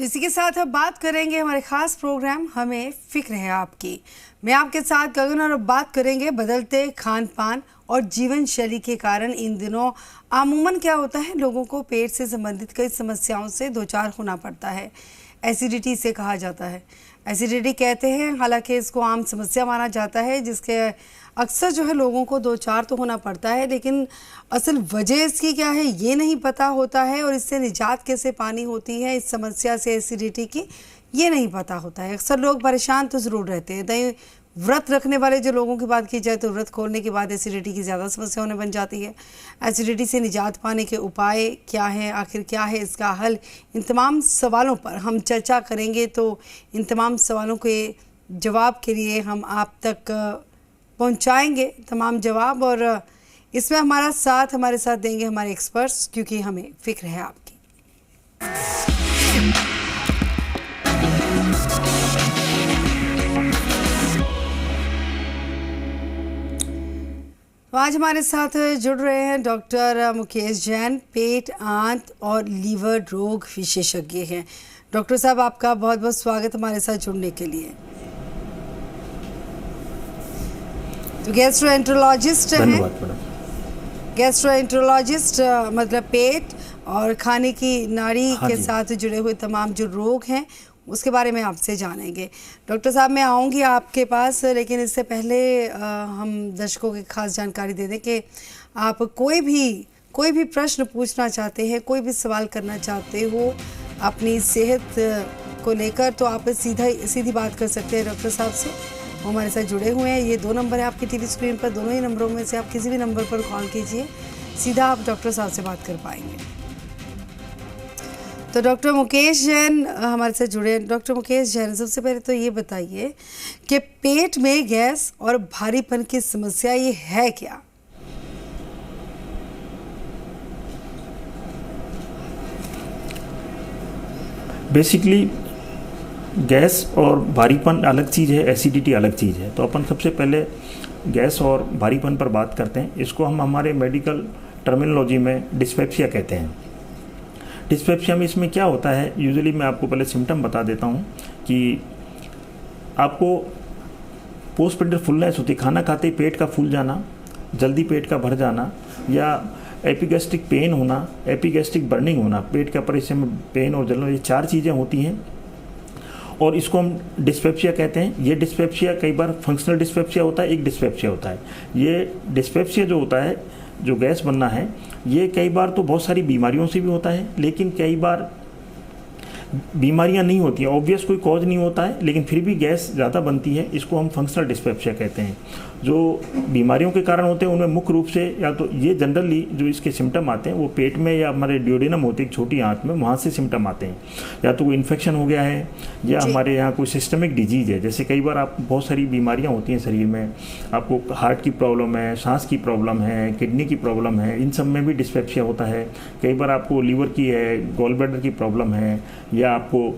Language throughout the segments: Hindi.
तो इसी के साथ अब बात करेंगे हमारे खास प्रोग्राम हमें फिक्र है आपकी। मैं आपके साथ गगन और अब बात करेंगे बदलते खान पान और जीवन शैली के कारण इन दिनों आमूमन क्या होता है, लोगों को पेट से संबंधित कई समस्याओं से दो चार होना पड़ता है। एसिडिटी से कहा जाता है, एसिडिटी कहते हैं, हालांकि इसको आम समस्या माना जाता है जिसके अक्सर जो है लोगों को दो चार तो होना पड़ता है, लेकिन असल वजह इसकी क्या है ये नहीं पता होता है और इससे निजात कैसे पानी होती है, इस समस्या से एसिडिटी की ये नहीं पता होता है। अक्सर लोग परेशान तो ज़रूर रहते हैं। दही व्रत रखने वाले जो लोगों की बात की जाए तो व्रत खोलने के बाद एसिडिटी की ज़्यादा समस्या होने बन जाती है। एसिडिटी से निजात पाने के उपाय क्या हैं, आखिर क्या है इसका हल, इन तमाम सवालों पर हम चर्चा करेंगे। तो इन तमाम सवालों के जवाब के लिए हम आप तक पहुंचाएंगे तमाम जवाब, और इसमें हमारे साथ देंगे हमारे एक्सपर्ट्स, क्योंकि हमें फिक्र है आपकी। तो आज हमारे साथ जुड़ रहे हैं डॉक्टर मुकेश जैन, पेट, आंत और लीवर रोग विशेषज्ञ हैं। डॉक्टर साहब, आपका बहुत बहुत स्वागत हमारे साथ जुड़ने के लिए। तो गैस्ट्रोएंटरोलॉजिस्ट हैं, गैस्ट्रोएंटरोलॉजिस्ट मतलब पेट और खाने की नाड़ी के साथ जुड़े हुए तमाम जो रोग हैं उसके बारे में आपसे जानेंगे। डॉक्टर साहब, मैं आऊँगी आपके पास, लेकिन इससे पहले हम दर्शकों की खास जानकारी दे दें कि आप कोई भी प्रश्न पूछना चाहते हैं, कोई भी सवाल करना चाहते हो अपनी सेहत को लेकर, तो आप सीधी बात कर सकते हैं डॉक्टर साहब से। वो हमारे साथ जुड़े हुए हैं। ये 2 नंबर है आपकी टीवी स्क्रीन पर, दोनों ही नंबरों में से आप किसी भी नंबर पर कॉल कीजिए, सीधा आप डॉक्टर साहब से बात कर पाएंगे। तो डॉक्टर मुकेश जैन हमारे साथ जुड़े हैं। डॉक्टर मुकेश जैन, सबसे पहले तो ये बताइए कि पेट में गैस और भारीपन की समस्या ये है क्या? बेसिकली गैस और भारीपन अलग चीज़ है, एसिडिटी अलग चीज़ है। तो अपन सबसे पहले गैस और भारीपन पर बात करते हैं। इसको हम हमारे मेडिकल टर्मिनोलॉजी में डिस्पेप्सिया कहते हैं। डिस्पेप्सिया में इसमें क्या होता है, यूजुअली मैं आपको पहले सिम्टम बता देता हूँ कि आपको पोस्ट पेंटल फुलनेस होती है, खाना खाते ही पेट का फूल जाना, जल्दी पेट का भर जाना, या एपिगैस्ट्रिक पेन होना, एपिगैस्ट्रिक बर्निंग होना, पेट के ऊपर इसमें पेन और जलना, ये 4 चीज़ें होती हैं और इसको हम डिस्पेप्सिया कहते हैं। ये डिस्पेप्सिया कई बार फंक्शनल डिस्पेप्सिया होता है, एक डिस्पेप्सिया होता है। ये डिस्पेप्सिया जो होता है, जो गैस बनना है, ये कई बार तो बहुत सारी बीमारियों से भी होता है, लेकिन कई बार बीमारियां नहीं होती हैं, ऑब्वियस कोई कॉज नहीं होता है, लेकिन फिर भी गैस ज़्यादा बनती है। इसको हम फंक्शनल डिस्पेप्सिया कहते हैं। जो बीमारियों के कारण होते हैं उनमें मुख्य रूप से या तो ये जनरली जो इसके सिम्टम आते हैं वो पेट में या हमारे ड्यूडेनम होती है छोटी आंत में, वहाँ से सिम्टम आते हैं। या तो कोई इन्फेक्शन हो गया है या हमारे यहाँ कोई सिस्टमिक डिजीज़ है। जैसे कई बार आप बहुत सारी बीमारियाँ होती हैं शरीर में, आपको हार्ट की प्रॉब्लम है, सांस की प्रॉब्लम है, किडनी की प्रॉब्लम है, इन सब में भी डिस्पेप्सिया होता है। कई बार आपको लीवर की है, गॉल ब्लैडर की प्रॉब्लम है, या आपको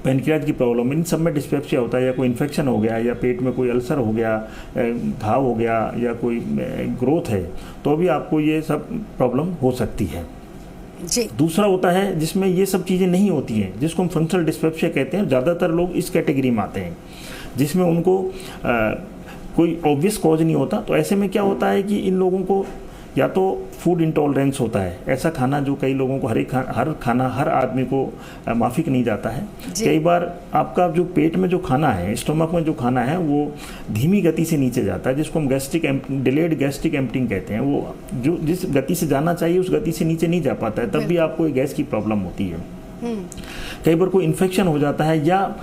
पेनक्रियाज की प्रॉब्लम, इन सब में डिस्पेप्सिया होता है। या कोई इन्फेक्शन हो गया, या पेट में कोई अल्सर हो गया, घाव हो गया, या कोई ग्रोथ है, तो भी आपको ये सब प्रॉब्लम हो सकती है जी। दूसरा होता है जिसमें ये सब चीज़ें नहीं होती हैं, जिसको हम फंक्शनल डिस्पेप्सिया कहते हैं। ज़्यादातर लोग इस कैटेगरी में आते हैं जिसमें उनको कोई ऑब्वियस कॉज नहीं होता। तो ऐसे में क्या होता है कि इन लोगों को या तो फूड इंटॉलरेंस होता है, ऐसा खाना जो कई लोगों को हर खाना हर आदमी को माफिक नहीं जाता है। कई बार आपका जो पेट में जो खाना है, स्टोमक में जो खाना है, वो धीमी गति से नीचे जाता है, जिसको हम डिलेड गैस्ट्रिक एम्प्टिंग कहते हैं। वो जो जिस गति से जाना चाहिए उस गति से नीचे नहीं जा पाता है, तब भी आपको गैस की प्रॉब्लम होती है। कई बार कोई इन्फेक्शन हो जाता है, या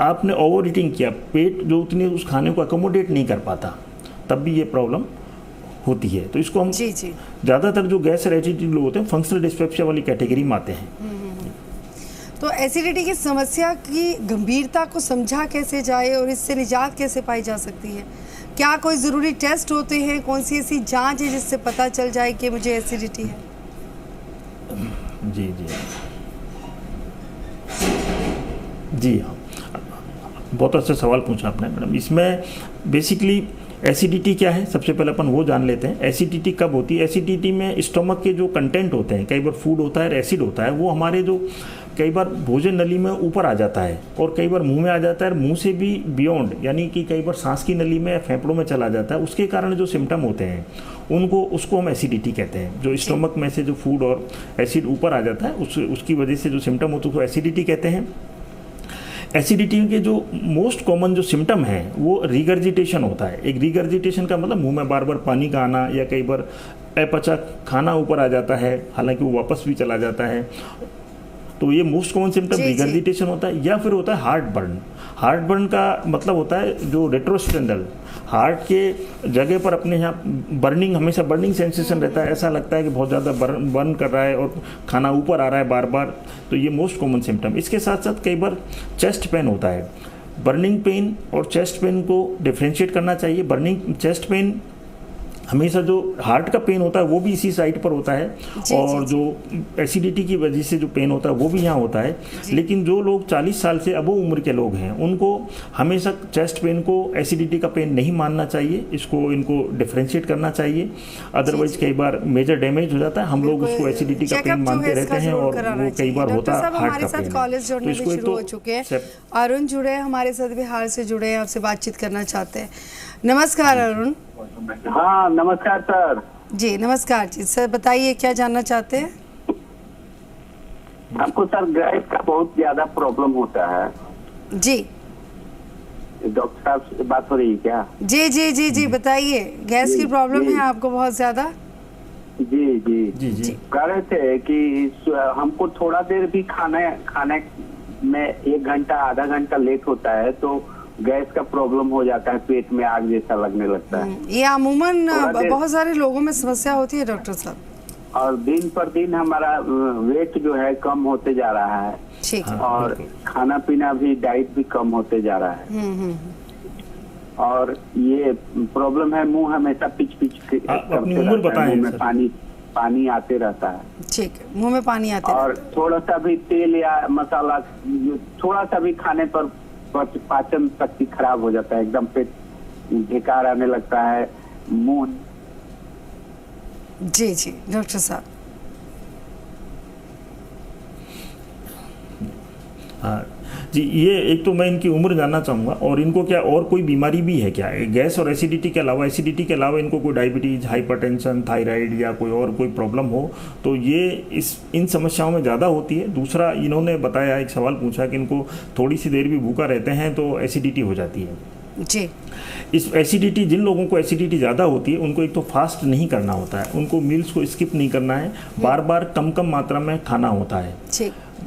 आपने ओवर ईटिंग किया, पेट जो उतने उस खाने को अकोमोडेट नहीं कर पाता, तब भी ये प्रॉब्लम होती है। तो इसको हम ज़्यादातर जो गैस और एसिडिटी लोग होते हैं फंक्शनल डिस्पेप्सिया वाली कैटेगरी में आते हैं। तो एसिडिटी की समस्या की गंभीरता को समझा कैसे जाए और इससे निजात कैसे पाई जा सकती है? क्या कोई ज़रूरी टेस्ट होते हैं, कौन सी ऐसी जांच है जिससे पता चल जाए कि मुझे एसिडिटी है? जी हाँ, बहुत अच्छा सवाल पूछा आपने मैडम। इसमें बेसिकली एसिडिटी क्या है, सबसे पहले अपन वो जान लेते हैं। एसिडिटी कब होती है? एसिडिटी में स्टमक के जो कंटेंट होते हैं, कई बार फूड होता है, एसिड होता है, वो हमारे जो कई बार भोजन नली में ऊपर आ जाता है और कई बार मुंह में आ जाता है, मुंह से भी बियॉन्ड, यानी कि कई बार सांस की नली में, फेफड़ों में चला जाता है। उसके कारण जो सिम्टम होते हैं उसको हम एसिडिटी कहते हैं। जो स्टमक में से जो फूड और एसिड ऊपर आ जाता है उसकी वजह से जो सिम्टम होते हैं उसको एसिडिटी कहते हैं। एसिडिटी के जो मोस्ट कॉमन जो सिम्टम है वो रिगर्जिटेशन होता है। एक रिगर्जिटेशन का मतलब मुंह में बार बार पानी का आना, या कई बार अपचा खाना ऊपर आ जाता है, हालांकि वो वापस भी चला जाता है। तो ये मोस्ट कॉमन सिम्टम रिगर्जिटेशन होता है। या फिर होता है हार्ट बर्न। हार्ट बर्न का मतलब होता है जो रेट्रोस्टेंडल हार्ट के जगह पर अपने यहाँ बर्निंग, हमेशा बर्निंग सेंसेशन रहता है, ऐसा लगता है कि बहुत ज़्यादा बर्न कर रहा है और खाना ऊपर आ रहा है बार बार। तो ये मोस्ट कॉमन सिम्टम। इसके साथ साथ कई बार चेस्ट पेन होता है। बर्निंग पेन और चेस्ट पेन को डिफ्रेंशिएट करना चाहिए। बर्निंग चेस्ट पेन हमेशा जो हार्ट का पेन होता है वो भी इसी साइड पर होता है, और जो एसिडिटी की वजह से जो पेन होता है वो भी यहाँ होता है। लेकिन जो लोग 40 साल से अबो उम्र के लोग हैं उनको हमेशा चेस्ट पेन को एसिडिटी का पेन नहीं मानना चाहिए, इनको डिफ्रेंशिएट करना चाहिए। अदरवाइज कई बार मेजर डैमेज हो जाता है, हम लोग उसको एसिडिटी का पेन मानते रहते हैं और वो कई बार होता है हार्ट का पेन। कॉलेज जुड़ने भी शुरू हो चुके हैं। अरुण जुड़े हैं हमारे साथ, बिहार से जुड़े हैं, आपसे बातचीत करना चाहते हैं। नमस्कार अरुण। हाँ नमस्कार सर। जी नमस्कार जी सर, बताइए क्या जानना चाहते हैं? हमको सर गैस का बहुत ज्यादा प्रॉब्लम होता है। जी डॉक्टर साहब से बात हो रही है क्या? जी जी जी जी बताइए, गैस की प्रॉब्लम है आपको बहुत ज्यादा? जी जी जी जी कह रहे थे कि हमको थोड़ा देर भी खाने में 1 घंटा आधा घंटा लेट होता है तो गैस का प्रॉब्लम हो जाता है, पेट में आग जैसा लगने लगता है। ये अमूमन बहुत सारे लोगों में समस्या होती है डॉक्टर साहब। और दिन पर दिन हमारा वेट जो है कम होते जा रहा है। ठीक है। और खाना पीना भी, डाइट भी कम होते जा रहा है। और ये प्रॉब्लम है, मुंह हमेशा पिच करते रहता है, मुंह में पानी आते रहता है। ठीक है, मुंह में पानी आते और थोड़ा सा भी तेल या मसाला थोड़ा सा भी खाने पर पाचन शक्ति खराब हो जाता है, एकदम पेट ढेकार आने लगता है, मुंह। जी जी डॉक्टर साहब। हाँ जी, ये एक तो मैं इनकी उम्र जानना चाहूँगा, और इनको क्या और कोई बीमारी भी है क्या? गैस और एसिडिटी के अलावा इनको कोई डायबिटीज, हाइपरटेंशन, थायराइड या कोई प्रॉब्लम हो तो ये इन समस्याओं में ज़्यादा होती है। दूसरा, इन्होंने बताया, एक सवाल पूछा कि इनको थोड़ी सी देर भी भूखा रहते हैं तो एसिडिटी हो जाती है। जी, इस एसिडिटी, जिन लोगों को एसिडिटी ज़्यादा होती है उनको एक तो फास्ट नहीं करना होता है, उनको मील्स को स्किप नहीं करना है, बार बार कम मात्रा में खाना होता है।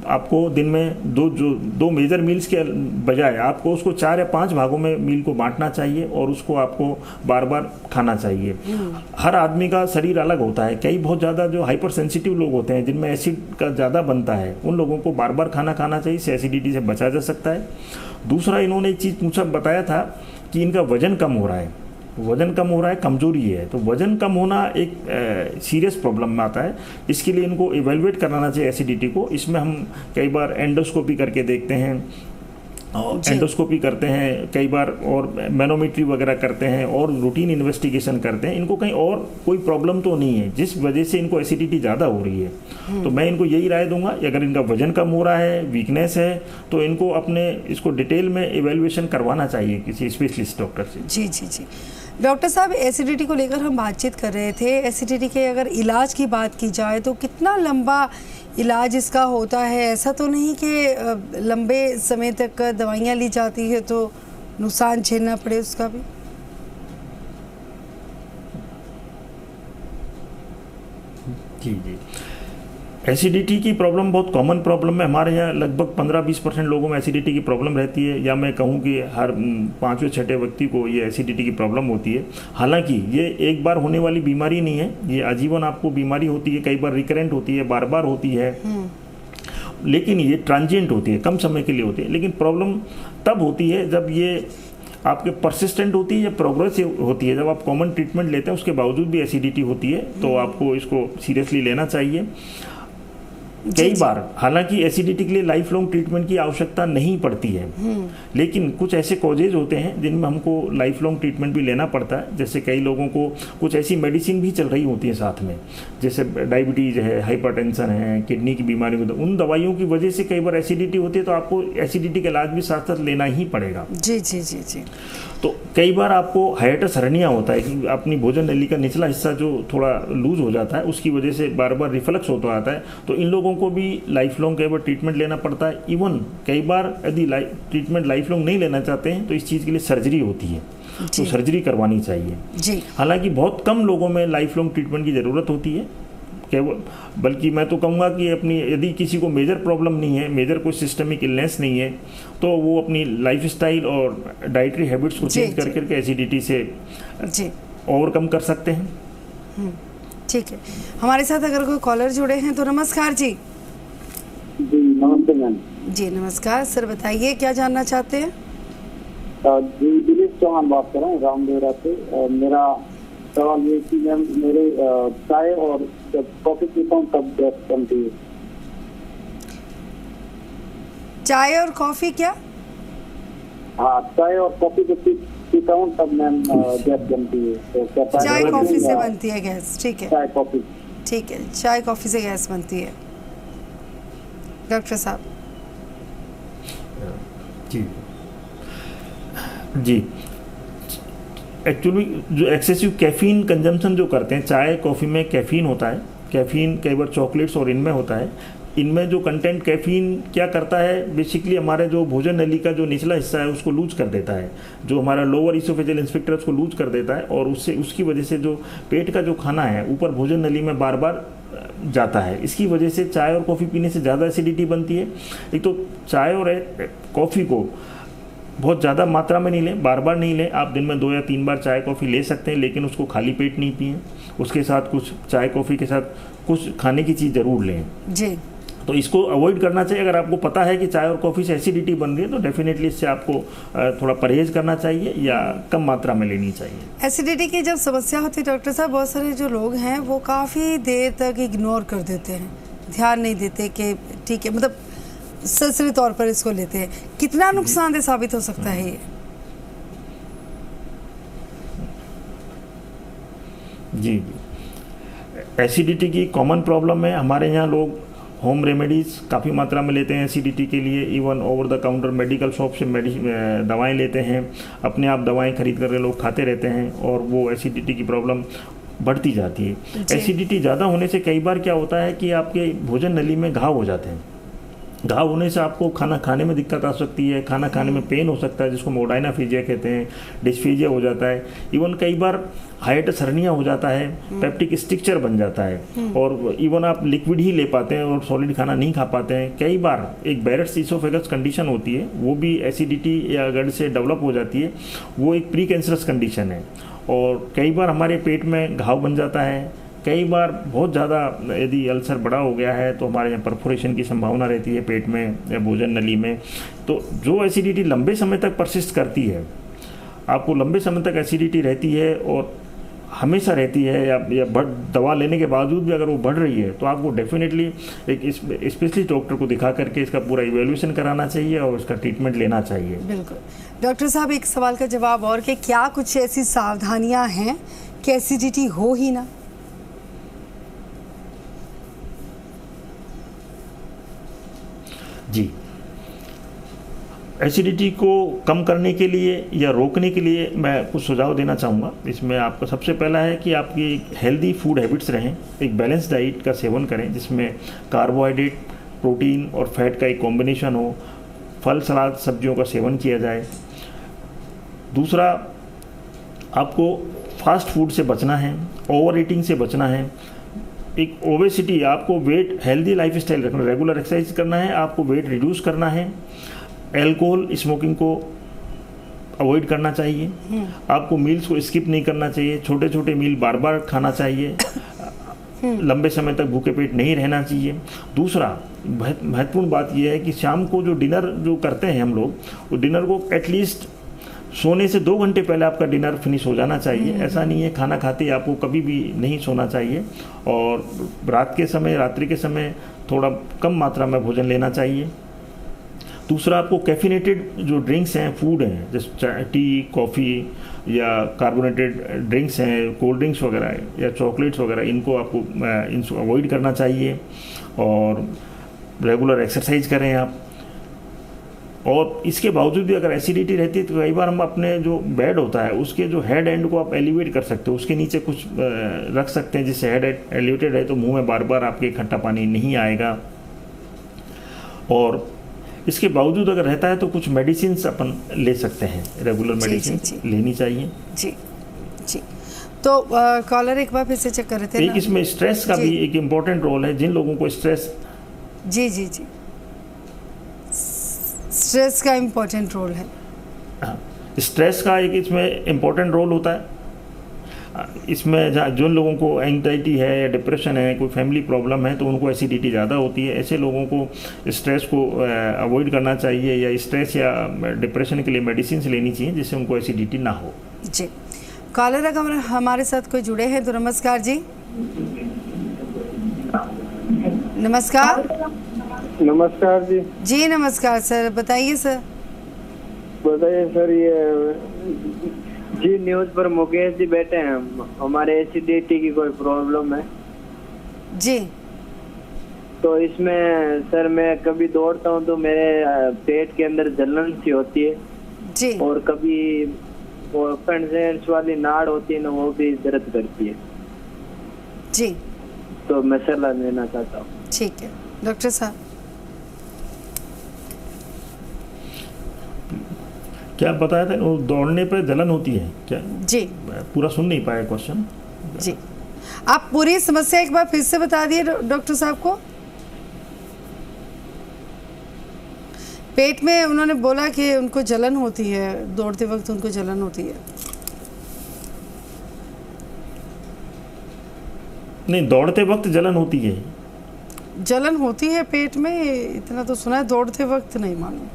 आपको दिन में दो मेजर मील्स के बजाय आपको उसको 4 या 5 भागों में मील को बांटना चाहिए और उसको आपको बार बार खाना चाहिए। हर आदमी का शरीर अलग होता है। कई बहुत ज़्यादा जो हाइपर सेंसिटिव लोग होते हैं जिनमें एसिड का ज़्यादा बनता है, उन लोगों को बार बार खाना चाहिए, इससे एसिडिटी से बचा जा सकता है। दूसरा, इन्होंने एक चीज़ बताया था कि इनका वजन कम हो रहा है, कमजोरी है। तो वजन कम होना एक सीरियस प्रॉब्लम में आता है। इसके लिए इनको इवेलुएट कराना चाहिए एसिडिटी को। इसमें हम कई बार एंडोस्कोपी करके देखते हैं, एंडोस्कोपी करते हैं कई बार, और मैनोमेट्री वगैरह करते हैं और रूटीन इन्वेस्टिगेशन करते हैं। इनको कहीं और कोई प्रॉब्लम तो नहीं है जिस वजह से इनको एसिडिटी ज़्यादा हो रही है। तो मैं इनको यही राय दूंगा, अगर इनका वजन कम हो रहा है, वीकनेस है, तो इनको इसको डिटेल में इवेल्युएशन करवाना चाहिए किसी स्पेशलिस्ट डॉक्टर से। जी जी जी डॉक्टर साहब, एसिडिटी को लेकर हम बातचीत कर रहे थे। एसिडिटी के अगर इलाज की बात की जाए तो कितना लंबा इलाज इसका होता है? ऐसा तो नहीं कि लंबे समय तक दवाइयाँ ली जाती है तो नुकसान झेलना पड़े उसका भी? जी जी, एसिडिटी की प्रॉब्लम बहुत कॉमन प्रॉब्लम है हमारे यहाँ। लगभग 15-20% लोगों में एसिडिटी की प्रॉब्लम रहती है, या मैं कहूँ कि हर 5वें-6ठे व्यक्ति को ये एसिडिटी की प्रॉब्लम होती है। हालांकि ये एक बार होने वाली बीमारी नहीं है, ये आजीवन आपको बीमारी होती है, कई बार रिकरेंट होती है, बार बार होती है, लेकिन ये ट्रांजिएंट होती है, कम समय के लिए होती है। लेकिन प्रॉब्लम तब होती है जब ये आपके परसिस्टेंट होती है या प्रोग्रेसिव होती है। जब आप कॉमन ट्रीटमेंट लेते हैं उसके बावजूद भी एसिडिटी होती है तो आपको इसको सीरियसली लेना चाहिए। कई बार हालांकि एसिडिटी के लिए लाइफ लॉन्ग ट्रीटमेंट की आवश्यकता नहीं पड़ती है, लेकिन कुछ ऐसे कॉजेज होते हैं जिनमें हमको लाइफ लॉन्ग ट्रीटमेंट भी लेना पड़ता है। जैसे कई लोगों को कुछ ऐसी मेडिसिन भी चल रही होती है साथ में, जैसे डायबिटीज़ है, हाइपरटेंशन है, किडनी की बीमारी, उन दवाइयों की वजह से कई बार एसिडिटी होती है, तो आपको एसिडिटी का इलाज भी साथ साथ लेना ही पड़ेगा। जी जी जी जी। तो कई बार आपको हाइएटस हर्निया होता है कि अपनी भोजन नली का निचला हिस्सा जो थोड़ा लूज हो जाता है, उसकी वजह से बार बार रिफ्लक्स होता आता है, तो इन लोगों को भी लाइफ लॉन्ग कई बार ट्रीटमेंट लेना पड़ता है। इवन कई बार यदि ट्रीटमेंट लाइफ लॉन्ग नहीं लेना चाहते हैं तो इस चीज़ के लिए सर्जरी होती है, तो सर्जरी करवानी चाहिए जी। हालांकि बहुत कम लोगों में लाइफ लॉन्ग ट्रीटमेंट की ज़रूरत होती है केवल, बल्कि मैं तो कहूँगा कि अपनी यदि किसी को मेजर प्रॉब्लम नहीं है, मेजर कोई सिस्टमिक इलनेस नहीं है, तो वो अपनी लाइफस्टाइल और डाइटरी हैबिट्स को चेंज कर करके एसिडिटी से ओवरकम कर सकते हैं। ठीक है, हमारे साथ अगर कोई कॉलर जुड़े हैं तो नमस्कार जी। जी नमस्ते मैम। जी नमस्कार सर, बताइए क्या जानना चाहते हैं? जी दिलीप चौहान बात कर रहा हूँ रामदेवरा से। मेरा सवाल ये कि मैम मेरे चाय और कॉफी पीता हूँ तब गैस बनती है। चाय और कॉफी क्या? हाँ, चाय और कॉफी जब पीता हूँ तब मैम गैस बनती है। तो चाय कॉफी से बनती है गैस? ठीक है, चाय कॉफी, ठीक है, चाय कॉफी से गैस बनती है। डॉक्टर साहब जी जी, एक्चुअली जो एक्सेसिव कैफीन कंजम्पशन जो करते हैं, चाय कॉफ़ी में कैफीन होता है, कैफीन कई बार चॉकलेट्स और इनमें होता है। इनमें जो कंटेंट कैफीन क्या करता है, बेसिकली हमारे जो भोजन नली का जो निचला हिस्सा है उसको लूज कर देता है, जो हमारा लोअर इसोफेजियल इंस्पेक्टर उसको लूज कर देता है, और उससे उसकी वजह से जो पेट का जो खाना है ऊपर भोजन नली में बार बार जाता है। इसकी वजह से चाय और कॉफ़ी पीने से ज़्यादा एसिडिटी बनती है। एक तो चाय और कॉफ़ी को बहुत ज़्यादा मात्रा में नहीं लें, बार बार नहीं लें। आप दिन में 2 या 3 बार चाय कॉफ़ी ले सकते हैं, लेकिन उसको खाली पेट नहीं पिएं। उसके साथ कुछ चाय कॉफ़ी के साथ कुछ खाने की चीज़ ज़रूर लें जी। तो इसको अवॉइड करना चाहिए। अगर आपको पता है कि चाय और कॉफ़ी से एसिडिटी बन रही है तो डेफिनेटली इससे आपको थोड़ा परहेज़ करना चाहिए या कम मात्रा में लेनी चाहिए। एसिडिटी की जब समस्या होती है डॉक्टर साहब, बहुत सारे जो लोग हैं वो काफ़ी देर तक इग्नोर कर देते हैं, ध्यान नहीं देते कि ठीक है, मतलब सरसरी तौर पर इसको लेते हैं। कितना नुकसानदेह साबित हो सकता है ये? जी, एसिडिटी की कॉमन प्रॉब्लम है। हमारे यहाँ लोग होम रेमेडीज़ काफ़ी मात्रा में लेते हैं एसिडिटी के लिए। Even over the counter medical shop से दवाएं लेते हैं, अपने आप दवाएं खरीद कर लोग खाते रहते हैं, और वो एसिडिटी की प्रॉब्लम बढ़ती जाती है। एसिडिटी ज़्यादा होने से कई बार क्या होता है कि आपके भोजन नली में घाव हो जाते हैं। घाव होने से आपको खाना खाने में दिक्कत आ सकती है, खाना खाने में पेन हो सकता है, जिसको मोडाइनाफीजिया कहते हैं, डिस्फीजिया हो जाता है, इवन कई बार हाइएटस हर्निया हो जाता है, पेप्टिक स्ट्रक्चर बन जाता है, और इवन आप लिक्विड ही ले पाते हैं और सॉलिड खाना नहीं खा पाते हैं। कई बार एक बैरेट्स इसोफेगस कंडीशन होती है, वो भी एसिडिटी या गट से डेवलप हो जाती है। वो एक प्री कैंसरस कंडीशन है, और कई बार हमारे पेट में घाव बन जाता है। कई बार बहुत ज़्यादा यदि अल्सर बड़ा हो गया है तो हमारे यहाँ परफोरेशन की संभावना रहती है पेट में या भोजन नली में। तो जो एसिडिटी लंबे समय तक परसिस्ट करती है, आपको लंबे समय तक एसिडिटी रहती है और हमेशा रहती है, या दवा लेने के बावजूद भी अगर वो बढ़ रही है, तो आपको डेफिनेटली एक स्पेशलिस्ट डॉक्टर को दिखा करके इसका पूरा इवेल्यूएशन कराना चाहिए और उसका ट्रीटमेंट लेना चाहिए। बिल्कुल। डॉक्टर साहब, एक सवाल का जवाब और कि क्या कुछ ऐसी सावधानियाँ हैं कि एसिडिटी हो ही ना? जी, एसिडिटी को कम करने के लिए या रोकने के लिए मैं कुछ सुझाव देना चाहूँगा। इसमें आपका सबसे पहला है कि आपकी हेल्दी फूड हैबिट्स रहें, एक बैलेंस डाइट का सेवन करें जिसमें कार्बोहाइड्रेट, प्रोटीन और फैट का एक कॉम्बिनेशन हो। फल, सलाद, सब्जियों का सेवन किया जाए। दूसरा, आपको फास्ट फूड से बचना है, ओवर ईटिंग से बचना है। एक ओबेसिटी, आपको वेट, हेल्दी लाइफस्टाइल रखना, रेगुलर एक्सरसाइज करना है, आपको वेट रिड्यूस करना है। एल्कोहल, स्मोकिंग को अवॉइड करना चाहिए। आपको मील्स को स्किप नहीं करना चाहिए, छोटे छोटे मील बार बार खाना चाहिए, लंबे समय तक भूखे पेट नहीं रहना चाहिए। दूसरा महत्वपूर्ण बात यह है कि शाम को जो डिनर जो करते हैं हम लोग, वो डिनर को एटलीस्ट सोने से 2 घंटे पहले आपका डिनर फिनिश हो जाना चाहिए। ऐसा नहीं है खाना खाते ही आपको कभी भी नहीं सोना चाहिए। और रात्रि के समय थोड़ा कम मात्रा में भोजन लेना चाहिए। दूसरा, आपको कैफिनेटेड जो ड्रिंक्स हैं, फूड हैं, जैसे टी, कॉफ़ी या कार्बोनेटेड ड्रिंक्स हैं, कोल्ड ड्रिंक्स वगैरह या चॉकलेट्स वगैरह, इनको अवॉइड करना चाहिए। और रेगुलर एक्सरसाइज करें आप। और इसके बावजूद भी अगर एसिडिटी रहती है तो कई बार हम अपने जो बेड होता है उसके जो हेड एंड को आप एलिवेट कर सकते हो, उसके नीचे कुछ रख सकते हैं जिससे हेड एलिवेटेड है तो मुंह में बार बार आपके खट्टा पानी नहीं आएगा। और इसके बावजूद अगर रहता है तो कुछ मेडिसिन अपन ले सकते हैं, रेगुलर मेडिसिन लेनी चाहिए। जी जी। तो कॉलर एक बार फिर से चेक कर रहे थे। एक इसमें स्ट्रेस का भी एक इम्पोर्टेंट रोल है। जिन लोगों को स्ट्रेस स्ट्रेस का इम्पोर्टेंट रोल है। स्ट्रेस का एक इसमें इम्पोर्टेंट रोल होता है। इसमें जो लोगों को एंग्जाइटी है या डिप्रेशन है, कोई फैमिली प्रॉब्लम है, तो उनको एसिडिटी ज़्यादा होती है। ऐसे लोगों को स्ट्रेस को अवॉइड करना चाहिए या स्ट्रेस या डिप्रेशन के लिए मेडिसिन लेनी चाहिए जिससे उनको एसिडिटी ना हो। जी। कॉलर अगर हमारे साथ कोई जुड़े हैं तो नमस्कार जी। नमस्कार। नमस्कार जी। जी नमस्कार सर, बताइए सर। बताइए सर, ये जी न्यूज़ पर मुकेश जी बैठे हैं, हमारे एसिडिटी की कोई प्रॉब्लम है जी। तो इसमें सर मैं कभी दौड़ता हूँ तो मेरे पेट के अंदर जलन सी होती है जी। और कभी वो अपेंडिक्स वाली नाड़ होती है ना, वो भी दर्द करती है जी। तो मैं सलाह लेना चाहता हूँ। ठीक है डॉक्टर साहब। क्या बताया था? वो दौड़ने पे जलन होती है क्या? जी। पूरा सुन नहीं पाया क्वेश्चन जी। आप पूरी समस्या एक बार फिर से बता दिए डॉक्टर साहब को। पेट में उन्होंने बोला कि उनको जलन होती है, दौड़ते वक्त उनको जलन होती है। नहीं, दौड़ते वक्त जलन होती है। जलन होती है पेट में, इतना तो सुना है, दौड़ते वक्त नहीं मालूम।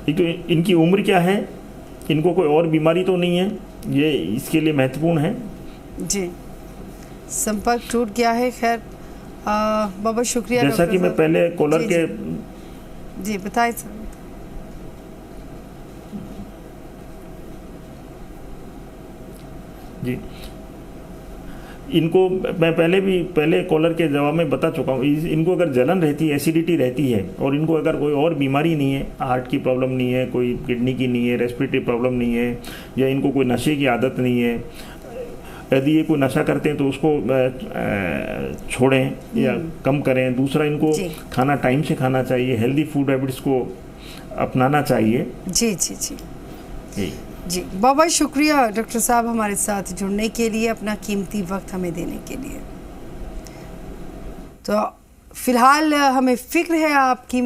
तो इनकी उम्र क्या है, इनको कोई और बीमारी तो नहीं है, ये इसके लिए महत्वपूर्ण है। जी, संपर्क टूट गया है। खैर बहुत शुक्रिया। जैसा कि मैं पहले कॉलर के जी बताइए सर। जी, इनको मैं पहले कॉलर के जवाब में बता चुका हूँ। इनको अगर जलन रहती है, एसिडिटी रहती है और इनको अगर कोई और बीमारी नहीं है, हार्ट की प्रॉब्लम नहीं है, कोई किडनी की नहीं है, रेस्पिरेटरी प्रॉब्लम नहीं है, या इनको कोई नशे की आदत नहीं है, यदि ये कोई नशा करते हैं तो उसको छोड़ें या कम करें। दूसरा, इनको खाना टाइम से खाना चाहिए, हेल्दी फूड हैबिट्स को अपनाना चाहिए। जी जी जी जी। बहुत बहुत शुक्रिया डॉक्टर साहब हमारे साथ जुड़ने के लिए, अपना कीमती वक्त हमें देने के लिए। तो फिलहाल हमें फिक्र है आपकी